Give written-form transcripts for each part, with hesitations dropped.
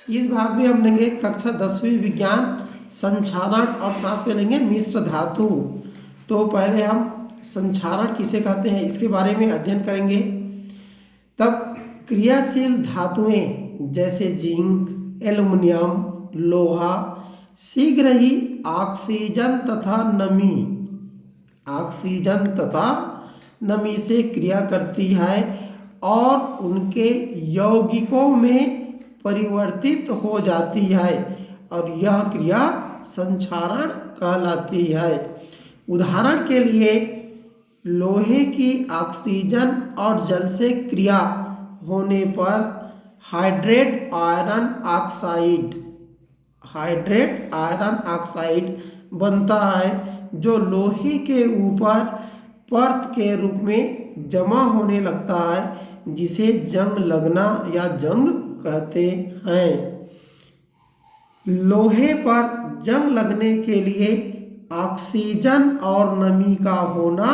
इस भाग में हम लेंगे कक्षा 10वीं विज्ञान संक्षारण और साथ में लेंगे मिश्र धातु। तो पहले हम संक्षारण किसे कहते हैं इसके बारे में अध्ययन करेंगे। तब क्रियाशील धातुएं जैसे जिंक, एल्युमिनियम, लोहा शीघ्र ही ऑक्सीजन तथा नमी से क्रिया करती है और उनके यौगिकों में परिवर्तित हो जाती है और यह क्रिया संक्षारण कहलाती है। उदाहरण के लिए लोहे की ऑक्सीजन और जल से क्रिया होने पर हाइड्रेट आयरन ऑक्साइड बनता है जो लोहे के ऊपर परत के रूप में जमा होने लगता है जिसे जंग लगना या जंग कहते हैं। लोहे पर जंग लगने के लिए ऑक्सीजन और नमी का होना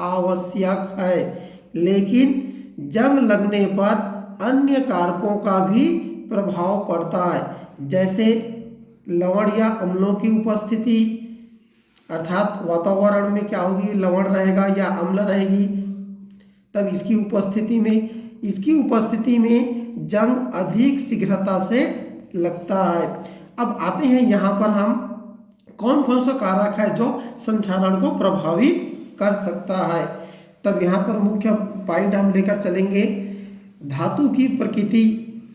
आवश्यक है, लेकिन जंग लगने पर अन्य कारकों का भी प्रभाव पड़ता है जैसे लवण या अम्लों की उपस्थिति, अर्थात वातावरण में क्या होगी, लवण रहेगा या अम्ल रहेगी। तब इसकी उपस्थिति में जंग अधिक शीघ्रता से लगता है। अब आते हैं यहाँ पर हम कौन कौन सा कारक है जो संक्षारण को प्रभावित कर सकता है। तब यहाँ पर मुख्य पॉइंट हम लेकर चलेंगे। धातु की प्रकृति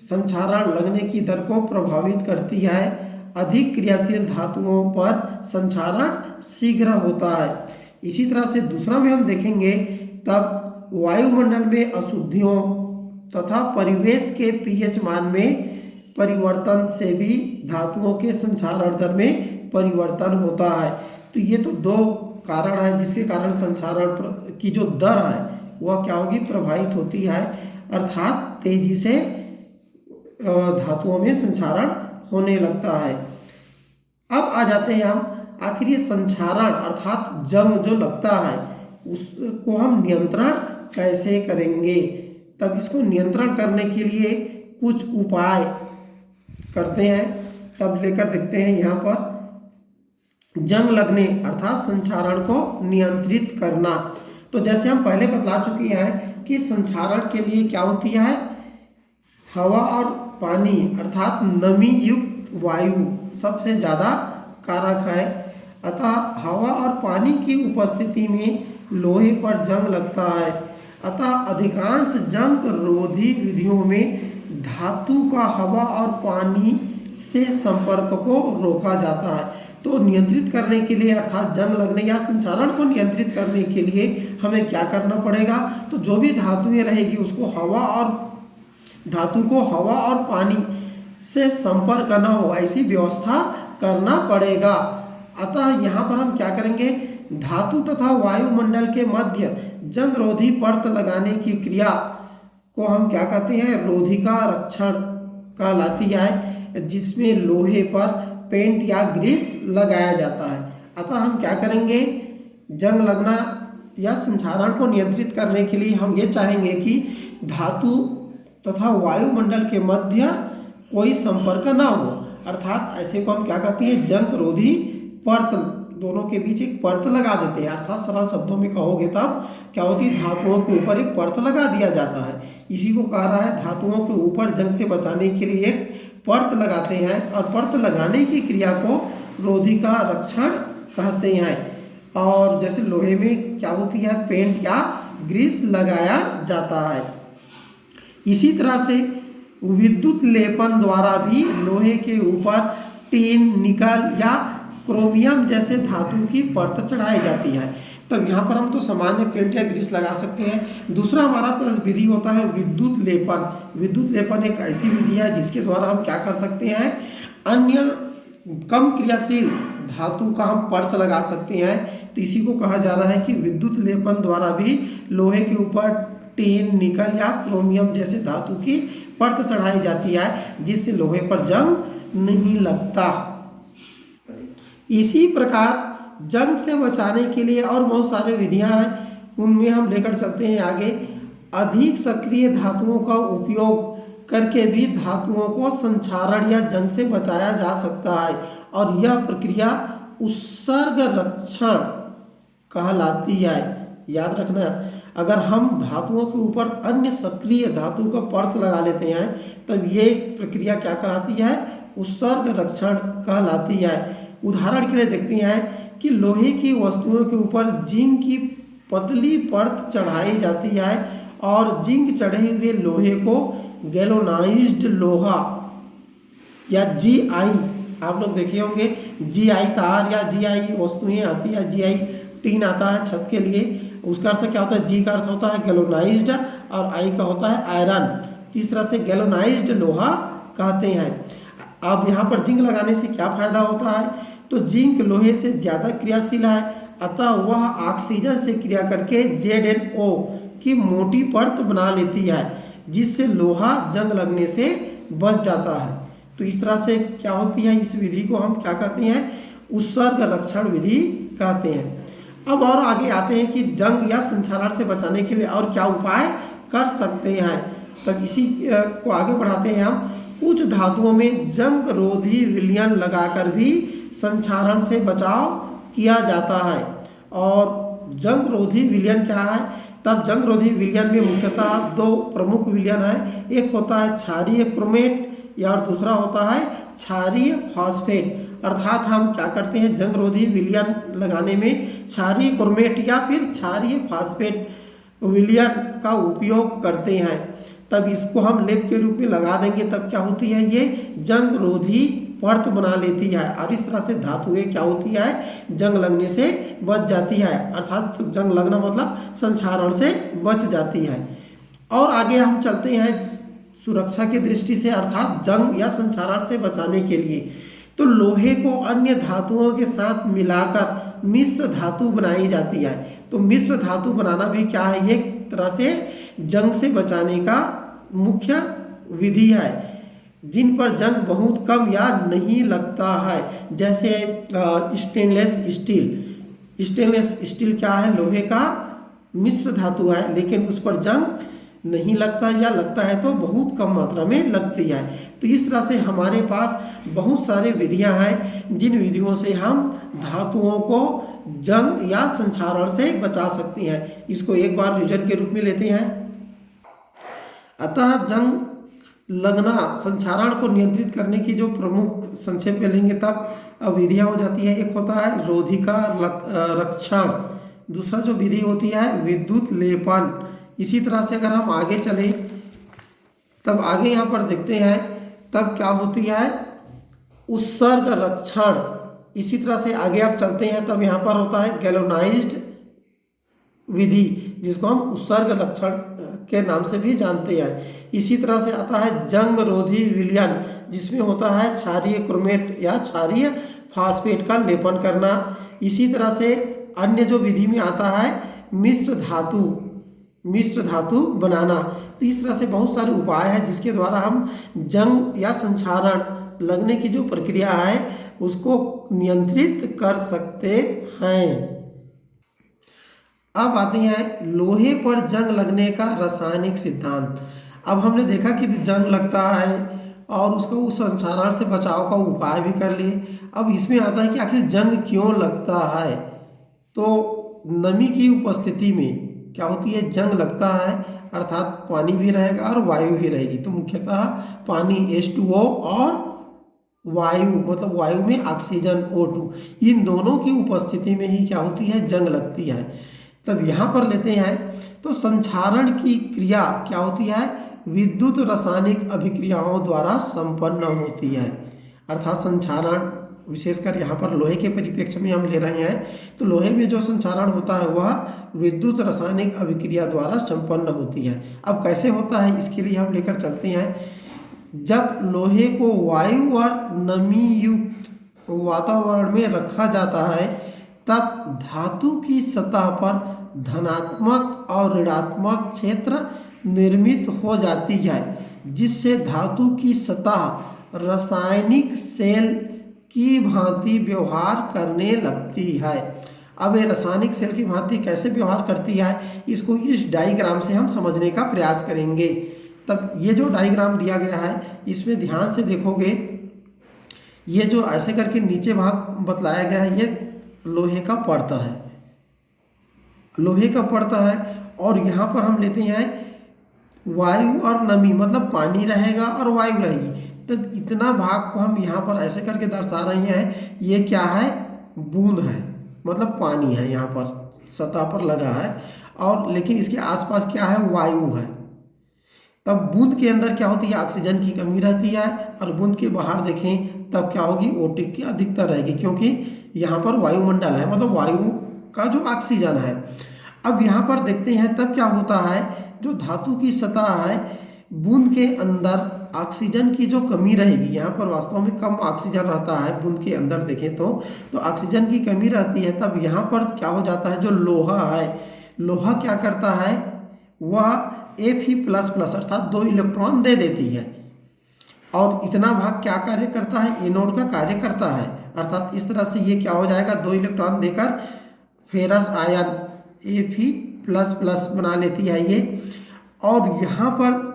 संक्षारण लगने की दर को प्रभावित करती है। अधिक क्रियाशील धातुओं पर संक्षारण शीघ्र होता है। इसी तरह से दूसरा में हम देखेंगे तब वायुमंडल में अशुद्धियों तथा परिवेश के पीएच मान में परिवर्तन से भी धातुओं के संक्षारण दर में परिवर्तन होता है। तो ये तो दो कारण है जिसके कारण संक्षारण की जो दर है वह क्या होगी, प्रभावित होती है, अर्थात तेजी से धातुओं में संक्षारण होने लगता है। अब आ जाते हैं हम आखिर ये संक्षारण अर्थात जंग जो लगता है उसको हम नियंत्रण कैसे करेंगे। तब इसको नियंत्रण करने के लिए कुछ उपाय करते हैं। तब लेकर देखते हैं यहाँ पर जंग लगने अर्थात संक्षारण को नियंत्रित करना। तो जैसे हम पहले बतला चुके हैं कि संक्षारण के लिए क्या होती है, हवा और पानी अर्थात नमी युक्त वायु सबसे ज़्यादा कारक है। अतः हवा और पानी की उपस्थिति में लोहे पर जंग लगता है। अतः अधिकांश जंग रोधी विधियों में धातु का हवा और पानी से संपर्क को रोका जाता है। तो नियंत्रित करने के लिए अर्थात जंग लगने या संक्षारण को नियंत्रित करने के लिए हमें क्या करना पड़ेगा, तो जो भी धातुएं रहेगी उसको धातु को हवा और पानी से संपर्क न हो ऐसी व्यवस्था करना पड़ेगा। अतः यहाँ पर हम क्या करेंगे, धातु तथा वायुमंडल के मध्य जंग रोधी परत लगाने की क्रिया को हम क्या कहते हैं, रोधिका रक्षण कहलाती है, जिसमें लोहे पर पेंट या ग्रीस लगाया जाता है। अतः हम क्या करेंगे, जंग लगना या संक्षारण को नियंत्रित करने के लिए हम ये चाहेंगे कि धातु तथा वायुमंडल के मध्य कोई संपर्क ना हो, अर्थात ऐसे को हम क्या कहते हैं, जंग रोधी परत, दोनों के बीच एक परत लगा देते हैं। अर्थात सरल शब्दों में कहोगे तब क्या होती है, धातुओं के ऊपर एक परत लगा दिया जाता है। इसी को कह रहा है धातुओं के ऊपर जंग से बचाने के लिए एक परत लगाते हैं और परत लगाने की क्रिया को रोधिका रक्षण कहते हैं। और जैसे लोहे में क्या होती है, पेंट या ग्रीस लगाया जाता है। इसी तरह से विद्युत लेपन द्वारा भी लोहे के ऊपर टिन, निकल या क्रोमियम जैसे धातु की परत चढ़ाई जाती है। तब यहाँ पर हम तो सामान्य पेंट या ग्रीस लगा सकते हैं। दूसरा हमारा पास विधि होता है विद्युत लेपन। विद्युत लेपन एक ऐसी विधि है जिसके द्वारा हम क्या कर सकते हैं, अन्य कम क्रियाशील धातु का हम परत लगा सकते हैं। तो इसी को कहा जा रहा है कि विद्युत लेपन द्वारा भी लोहे के ऊपर टिन, निकल या क्रोमियम जैसे धातु की परत चढ़ाई जाती है जिससे लोहे पर जंग नहीं लगता। इसी प्रकार जंग से बचाने के लिए और बहुत सारे विधियां हैं, उनमें हम लेकर चलते हैं आगे। अधिक सक्रिय धातुओं का उपयोग करके भी धातुओं को संक्षारण या जंग से बचाया जा सकता है और यह प्रक्रिया उत्सर्ग रक्षण कहलाती है। याद रखना, अगर हम धातुओं के ऊपर अन्य सक्रिय धातु का परत लगा लेते हैं तब ये प्रक्रिया क्या कहलाती है? उत्सर्ग रक्षण कहलाती है। उदाहरण के लिए देखते हैं कि लोहे की वस्तुओं के ऊपर जिंक की पतली परत चढ़ाई जाती है और जिंक चढ़े हुए लोहे को गैल्वेनाइज्ड लोहा या GI, आप लोग देखे होंगे GI तार या GI वस्तुएं आती है, GI टीन आता है छत के लिए, उसका अर्थ क्या होता है? G का अर्थ होता है गैल्वेनाइज्ड और I का होता है आयरन, इस तरह से गैल्वेनाइज्ड लोहा कहते हैं। अब यहाँ पर जिंक लगाने से क्या फायदा होता है? तो जिंक लोहे से ज़्यादा क्रियाशील है, अतः वह ऑक्सीजन से क्रिया करके ZnO की मोटी परत बना लेती है जिससे लोहा जंग लगने से बच जाता है। तो इस तरह से क्या होती है? इस विधि को हम क्या कहते हैं? उत्सर्ग रक्षण विधि कहते हैं। अब और आगे आते हैं कि जंग या संक्षारण से बचाने के लिए और क्या उपाय कर सकते हैं। तब इसी को आगे बढ़ाते हैं हम। कुछ धातुओं में जंग रोधी विलयन लगाकर भी संक्षारण से बचाव किया जाता है। और जंग रोधी विलयन क्या है? तब जंग रोधी विलयन में मुख्यतः दो प्रमुख विलयन है, एक होता है क्षारीय क्रोमेट या और दूसरा होता है क्षारीय फॉस्फेट। अर्थात हम क्या करते हैं? जंग रोधी विलयन लगाने में क्षारीय क्रोमेट या फिर क्षारीय फॉस्फेट विलयन का उपयोग करते हैं। तब इसको हम लेप के रूप में लगा देंगे, तब क्या होती है? ये जंग रोधी परत बना लेती है और इस तरह से धातुएं क्या होती है? जंग लगने से बच जाती है। अर्थात जंग लगना मतलब संक्षारण से बच जाती है। और आगे हम चलते हैं सुरक्षा की दृष्टि से, अर्थात जंग या संक्षारण से बचाने के लिए। तो लोहे को अन्य धातुओं के साथ मिलाकर मिश्र धातु बनाई जाती है। तो मिश्र धातु बनाना भी क्या है? एक तरह से जंग से बचाने का मुख्य विधि है, जिन पर जंग बहुत कम या नहीं लगता है, जैसे स्टेनलेस स्टील। स्टेनलेस स्टील क्या है? लोहे का मिश्र धातु है, लेकिन उस पर जंग नहीं लगता या लगता है तो बहुत कम मात्रा में लगती है। तो इस तरह से हमारे पास बहुत सारे विधियां हैं जिन विधियों से हम धातुओं को जंग या संक्षारण से बचा सकते हैं। इसको एक बार रिविजन के रूप में लेते हैं। अतः जंग लगना संक्षारण को नियंत्रित करने की जो प्रमुख संक्षेप में लेंगे तब विधियां हो जाती है। एक होता है रोधिका रक्षण, दूसरा जो विधि होती है विद्युत लेपन। इसी तरह से अगर हम आगे चलें तब आगे यहाँ पर देखते हैं तब क्या होती है? उत्सर्ग रक्षण। इसी तरह से आगे आप चलते हैं तब यहाँ पर होता है गैल्वेनाइज्ड विधि, जिसको हम उत्सर्ग रक्षण के नाम से भी जानते हैं। इसी तरह से आता है जंग रोधी विलयन, जिसमें होता है क्षारीय क्रोमेट या क्षारीय फॉस्फेट का लेपन करना। इसी तरह से अन्य जो विधि में आता है मिश्र धातु बनाना। तो इस तरह से बहुत सारे उपाय हैं जिसके द्वारा हम जंग या संक्षारण लगने की जो प्रक्रिया है उसको नियंत्रित कर सकते हैं। अब आते हैं लोहे पर जंग लगने का रासायनिक सिद्धांत। अब हमने देखा कि जंग लगता है और उसको उस संक्षारण से बचाव का उपाय भी कर लिए। अब इसमें आता है कि आखिर जंग क्यों लगता है? तो नमी की उपस्थिति में क्या होती है? जंग लगता है, अर्थात पानी भी रहेगा और वायु भी रहेगी। तो मुख्यतः पानी H2O और वायु मतलब वायु में ऑक्सीजन O2, इन दोनों की उपस्थिति में ही क्या होती है? जंग लगती है। तब यहाँ पर लेते हैं तो संक्षारण की क्रिया क्या होती है? विद्युत रासायनिक अभिक्रियाओं द्वारा संपन्न होती है। अर्थात संक्षारण विशेषकर यहाँ पर लोहे के परिप्रेक्ष्य में हम ले रहे हैं, तो लोहे में जो संक्षारण होता है वह विद्युत रासायनिक अभिक्रिया द्वारा संपन्न होती है। अब कैसे होता है इसके लिए हम लेकर चलते हैं। जब लोहे को वायु और नमी युक्त वातावरण में रखा जाता है तब धातु की सतह पर धनात्मक और ऋणात्मक क्षेत्र निर्मित हो जाती है, जिससे धातु की सतह रासायनिक सेल की भांति व्यवहार करने लगती है। अब ये रासायनिक सेल की भांति कैसे व्यवहार करती है इसको इस डायग्राम से हम समझने का प्रयास करेंगे। तब ये जो डायग्राम दिया गया है इसमें ध्यान से देखोगे, ये जो ऐसे करके नीचे भाग बतलाया गया है, ये लोहे का पर्दा है, लोहे का पर्दा है। और यहाँ पर हम लेते हैं वायु और नमी, मतलब पानी रहेगा और वायु रहेगी। तब इतना भाग को हम यहाँ पर ऐसे करके दर्शा रहे हैं, ये क्या है, बूंद है, मतलब पानी है यहाँ पर सतह पर लगा है, और लेकिन इसके आसपास क्या है, वायु है। तब बूंद के अंदर क्या होती है, ऑक्सीजन की कमी रहती है, और बूंद के बाहर देखें तब क्या होगी, O2 की अधिकता रहेगी, क्योंकि यहाँ पर वायुमंडल है, मतलब वायु का जो ऑक्सीजन है। अब यहाँ पर देखते हैं तब क्या होता है, जो धातु की सतह है, बूंद के अंदर ऑक्सीजन की जो कमी रहेगी, यहाँ पर वास्तव में कम ऑक्सीजन रहता है बूंद के अंदर देखें तो ऑक्सीजन की कमी रहती है। तब यहाँ पर क्या हो जाता है, जो लोहा है, लोहा क्या करता है, वह Fe++ अर्थात 2 इलेक्ट्रॉन दे देती है, और इतना भाग क्या कार्य करता है, एनोड का कार्य करता है। अर्थात इस तरह से ये क्या हो जाएगा, 2 इलेक्ट्रॉन देकर फेरस आयन Fe++ बना लेती है ये। और यहाँ पर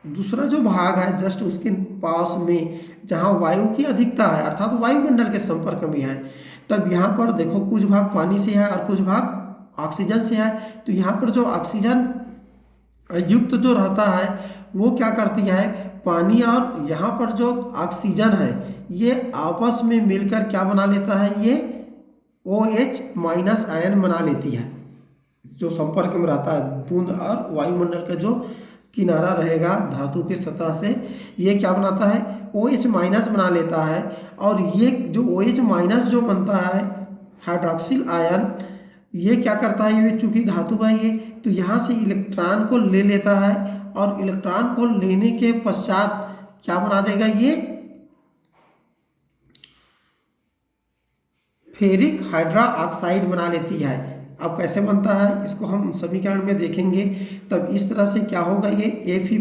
दूसरा जो भाग है जस्ट उसके पास में, जहाँ वायु की अधिकता है, अर्थात वायुमंडल के संपर्क में है, तब यहाँ पर देखो कुछ भाग पानी से है और कुछ भाग ऑक्सीजन से है। तो यहाँ पर जो ऑक्सीजन युक्त जो रहता है वो क्या करती है, पानी और यहाँ पर जो ऑक्सीजन है ये आपस में मिलकर क्या बना लेता है, ये OH- आयन बना लेती है, जो संपर्क में रहता है बूंद और वायुमंडल का जो किनारा रहेगा धातु के सतह से, ये क्या बनाता है, OH- बना लेता है। और ये जो OH- जो बनता है हाइड्रोक्सिल आयन, ये क्या करता है, ये चूंकि धातु है ये, तो यहाँ से इलेक्ट्रॉन को ले लेता है, और इलेक्ट्रॉन को लेने के पश्चात क्या बना देगा, ये फेरिक हाइड्रा ऑक्साइड बना लेती है। अब कैसे बनता है इसको हम समीकरण में देखेंगे। तब इस तरह से क्या होगा, ये Fe++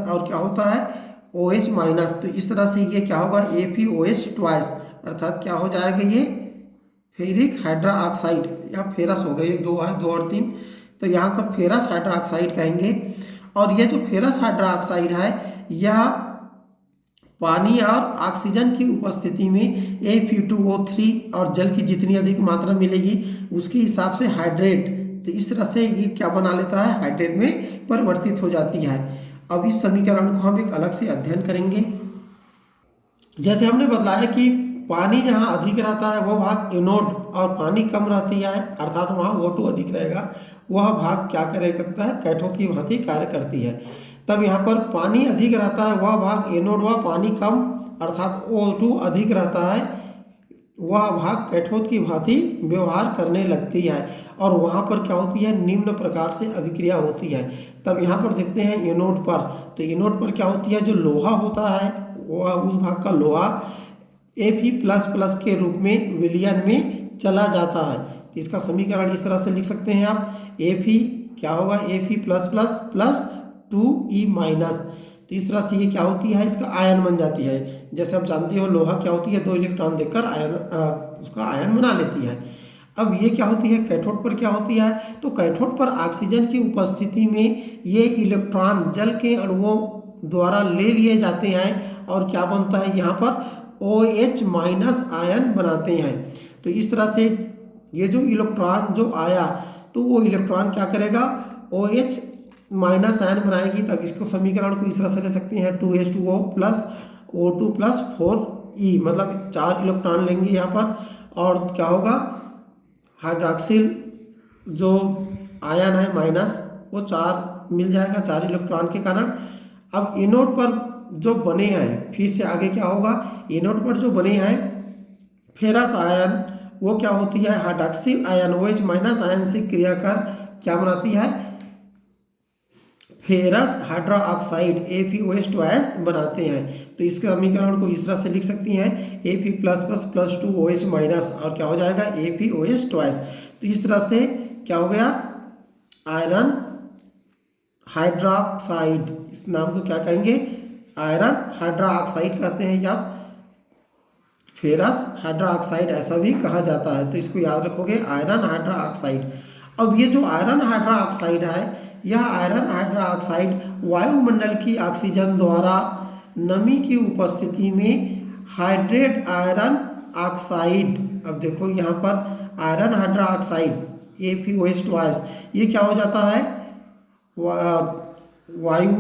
और क्या होता है OH-, तो इस तरह से ये क्या होगा, FeOH ट्वाइस, अर्थात क्या हो जाएगा, ये फेरिक हाइड्रा ऑक्साइड, या फेरस हो गए, ये 2 है, 2 और 3, तो यहाँ का फेरस हाइड्रा ऑक्साइड कहेंगे। और ये जो फेरस हाइड्रा ऑक्साइड है यह पानी और ऑक्सीजन की उपस्थिति में Fe2O3 और जल की जितनी अधिक मात्रा मिलेगी उसके हिसाब से हाइड्रेट, तो इस तरह से ये क्या बना लेता है, हाइड्रेट में परिवर्तित हो जाती है। अब इस समीकरण को हम एक अलग से अध्ययन करेंगे। जैसे हमने बताया कि पानी जहाँ अधिक रहता है वह भाग एनोड, और पानी कम रहती है अर्थात वहाँ O2 अधिक रहेगा, वह भाग क्या करे करता है, कैथोड की भांति कार्य करती है। तब यहाँ पर पानी अधिक रहता है वह भाग एनोड, व पानी कम अर्थात O2 अधिक रहता है, वह भाग कैथोड की भांति व्यवहार करने लगती है, और वहाँ पर क्या होती है, निम्न प्रकार से अभिक्रिया होती है। तब यहाँ पर देखते हैं एनोड पर, तो एनोड पर क्या होती है, जो लोहा होता है वह उस भाग का लोहा Fe++ के रूप में विलयन में चला जाता है। तो इसका समीकरण इस तरह से लिख सकते हैं आप, Fe क्या होगा, Fe++ 2E-, तो इस तरह से ये क्या होती है, इसका आयन बन जाती है। जैसे आप जानते हो लोहा क्या होती है, 2 इलेक्ट्रॉन देकर आयन उसका आयन बना लेती है। अब ये क्या होती है, कैथोड पर क्या होती है, तो कैथोड पर ऑक्सीजन की उपस्थिति में ये इलेक्ट्रॉन जल के अणुओं द्वारा ले लिए जाते हैं, और क्या बनता है, यहाँ पर OH- आयन बनाते हैं। तो इस तरह से ये जो इलेक्ट्रॉन जो आया, तो वो इलेक्ट्रॉन क्या करेगा, OH- आयन बनाएगी। तब इसको समीकरण को इस तरह से ले सकते हैं, 2H2O + O2 + 4E, मतलब 4 इलेक्ट्रॉन लेंगे यहाँ पर, और क्या होगा, हाइड्रोक्सिल जो आयन है माइनस, वो 4 मिल जाएगा 4 इलेक्ट्रॉन के कारण। अब एनोड पर जो बने हैं, फिर से आगे क्या होगा, एनोड पर जो बने हैं फेरस आयन, वो क्या होती है, हाइड्रोक्सिल आयन OH- आयन से क्रिया कर क्या बनाती है, ferrous hydra oxide FeOH twice बनाते हैं। तो इसके समीकरण को इस तरह से लिख सकती हैं, Fe++ + 2OH-, और क्या हो जाएगा, FeOH ट्वाइस। तो इस तरह से क्या हो गया, आयरन हाइड्रोक्साइड, इस नाम को क्या कहेंगे, आयरन हाइड्रोक्साइड कहते हैं, या फेरस हाइड्रोक्साइड ऐसा भी कहा जाता है। तो इसको याद रखोगे, आयरन हाइड्रोक्साइड। अब ये जो आयरन हाइड्रोक्साइड है यह आयरन हाइड्रोक्साइड वायुमंडल की ऑक्सीजन द्वारा नमी की उपस्थिति में हाइड्रेट आयरन ऑक्साइड, अब देखो यहाँ पर आयरन हाइड्रोक्साइड ApOH2 ये क्या हो जाता है, वायु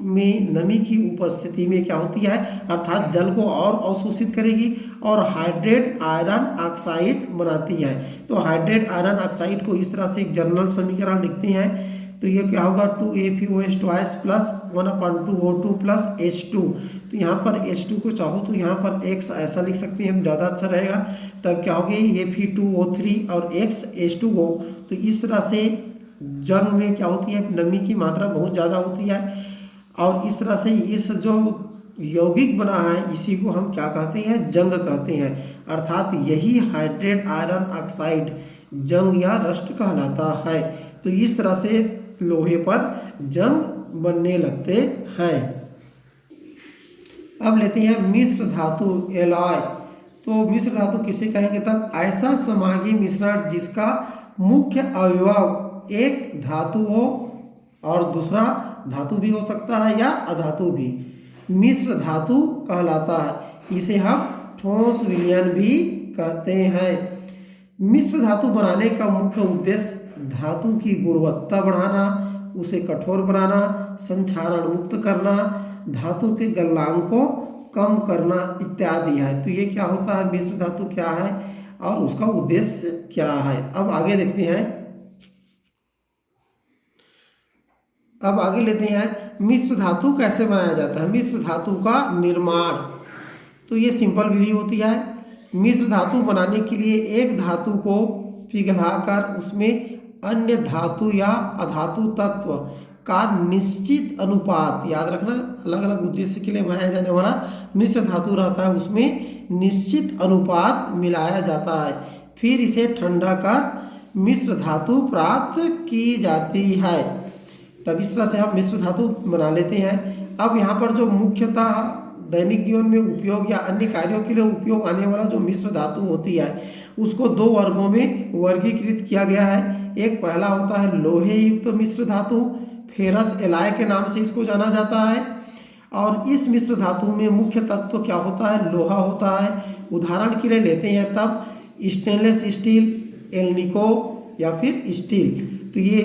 में नमी की उपस्थिति में क्या होती है, अर्थात जल को और अवशोषित करेगी और हाइड्रेट आयरन ऑक्साइड बनाती है। तो हाइड्रेट आयरन ऑक्साइड को इस तरह से एक जनरल समीकरण लिखते हैं, तो ये क्या होगा 2ApOH2 plus 1/2O2 plus H2। तो यहाँ पर H2 को चाहो तो यहाँ पर X ऐसा लिख सकते हैं, ज़्यादा अच्छा रहेगा। तब क्या होगी Fe2O3 और X H2O। तो इस तरह से जंग में क्या होती है, नमी की मात्रा बहुत ज़्यादा होती है और इस तरह से इस जो यौगिक बना है इसी को हम क्या कहते हैं, जंग कहते हैं। अर्थात यही हाइड्रेट आयरन ऑक्साइड जंग या रस्ट कहलाता है। तो इस तरह से लोहे पर जंग बनने लगते हैं। अब लेते हैं मिश्र धातु एलॉय। तो मिश्र धातु किसे कहेंगे, तब ऐसा समांगी मिश्रण जिसका मुख्य अवयव एक धातु हो और दूसरा धातु भी हो सकता है या अधातु भी, मिश्र धातु कहलाता है। इसे हम ठोस विलयन भी कहते हैं। मिश्र धातु बनाने का मुख्य उद्देश्य धातु की गुणवत्ता बढ़ाना, उसे कठोर बनाना, संक्षारण मुक्त करना, धातु के गलनांक को कम करना इत्यादि है। तो ये क्या होता है, मिश्र धातु क्या है और उसका उद्देश्य क्या है। अब आगे देखते हैं, अब आगे लेते हैं मिश्र धातु कैसे बनाया जाता है। मिश्र धातु का निर्माण, तो ये सिंपल विधि होती है। मिश्र धातु बनाने के लिए एक धातु को पिघलाकर उसमें अन्य धातु या अधातु तत्व का निश्चित अनुपात, याद रखना अलग अलग उद्देश्य के लिए बनाया जाने वाला मिश्र धातु रहता है, उसमें निश्चित अनुपात मिलाया जाता है। फिर इसे ठंडा कर मिश्र धातु प्राप्त की जाती है। तब इस तरह से हम मिश्र धातु बना लेते हैं। अब यहाँ पर जो मुख्यतः दैनिक जीवन में उपयोग या अन्य कार्यों के लिए उपयोग आने वाला जो मिश्र धातु होती है उसको दो वर्गों में वर्गीकृत किया गया है। एक पहला होता है लोहे युक्त मिश्र धातु, फेरस एलॉय के नाम से इसको जाना जाता है। और इस मिश्र धातु में मुख्य तत्व क्या होता है, लोहा होता है। उदाहरण के लिए लेते हैं तब स्टेनलेस स्टील, एल्निको या फिर स्टील, तो ये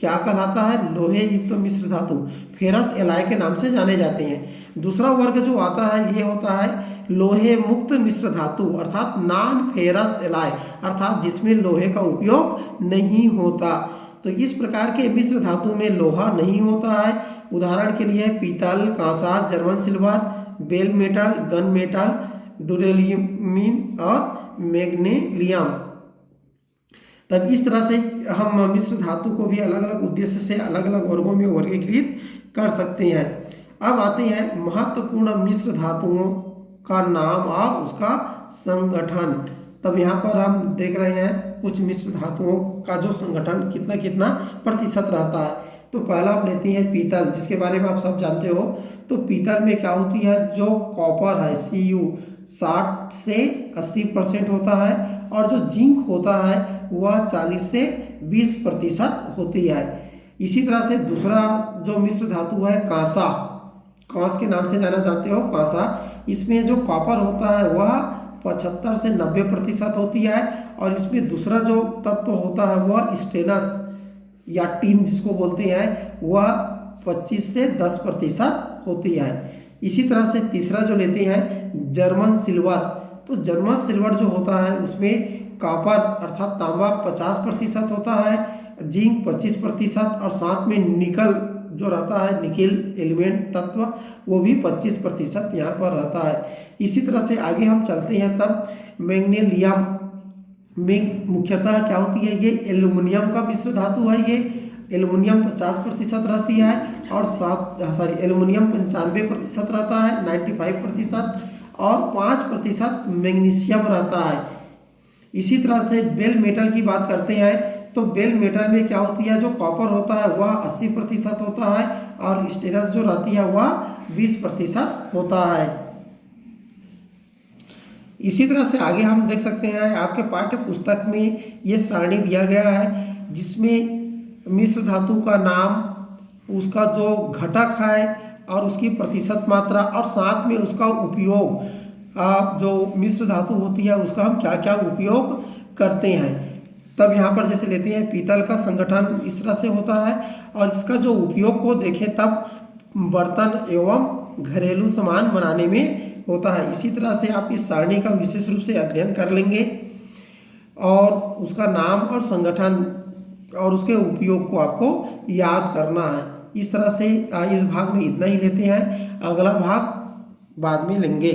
क्या कहलाता है, लोहे युक्त मिश्र धातु, फेरस एलॉय के नाम से जाने जाते हैं। दूसरा वर्ग जो आता है ये होता है लोहे मुक्त मिश्र धातु, अर्थात नॉन फेरस एलॉय, अर्थात जिसमें लोहे का उपयोग नहीं होता। तो इस प्रकार के मिश्र धातु में लोहा नहीं होता है। उदाहरण के लिए पीतल, कांसा, German silver, bell metal, gun metal, duralumin और मैग्नीशियम। तब इस तरह से हम मिश्र धातु को भी अलग अलग उद्देश्य से अलग अलग वर्गों में वर्गीकृत कर सकते हैं। अब आते हैं महत्वपूर्ण मिश्र धातुओं का नाम और उसका संगठन। तब यहाँ पर हम देख रहे हैं कुछ मिश्र धातुओं का जो संगठन कितना कितना प्रतिशत रहता है। तो पहला हम लेते हैं पीतल, जिसके बारे में आप सब जानते हो। तो पीतल में क्या होती है, जो कॉपर है Cu 60 से 80% होता है और जो जिंक होता है वह 40 से 20% होती है। इसी तरह से दूसरा जो मिश्र धातु है कांसा, कांस के नाम से जाना जाते हो कांसा, इसमें जो कॉपर होता है वह 75 से 90% होती है और इसमें दूसरा जो तत्व होता है वह स्टेनस या टीन जिसको बोलते हैं वह 25 से 10% होती है। इसी तरह से तीसरा जो लेते हैं जर्मन सिल्वर, तो जर्मन सिल्वर जो होता है उसमें कॉपर अर्थात तांबा 50% होता है, जिंक 25% और साथ में निकल जो रहता है निकेल एलिमेंट तत्व वो भी 25% यहाँ पर रहता है। इसी तरह से आगे हम चलते हैं तब मैग्नीशियम में मुख्यतः क्या होती है, ये एल्युमिनियम का मिश्र धातु है। ये एल्युमिनियम 50% रहती है और एल्युमिनियम 95% रहता है 95% और 5% मैग्नीशियम रहता है। इसी तरह से बेल मेटल की बात करते हैं तो बेल मेटल में क्या होती है, जो कॉपर होता है वह 80% होता है और स्टेनस जो रहती है वह 20% होता है। इसी तरह से आगे हम देख सकते हैं आपके पाठ्य पुस्तक में ये सारणी दिया गया है जिसमें मिश्र धातु का नाम, उसका जो घटक है और उसकी प्रतिशत मात्रा, और साथ में उसका उपयोग, जो मिश्र धातु होती है उसका हम क्या क्या उपयोग करते हैं। तब यहाँ पर जैसे लेते हैं पीतल का संगठन इस तरह से होता है, और इसका जो उपयोग को देखें तब बर्तन एवं घरेलू सामान बनाने में होता है। इसी तरह से आप इस सारणी का विशेष रूप से अध्ययन कर लेंगे और उसका नाम और संगठन और उसके उपयोग को आपको याद करना है। इस तरह से इस भाग में इतना ही लेते हैं, अगला भाग बाद में लेंगे।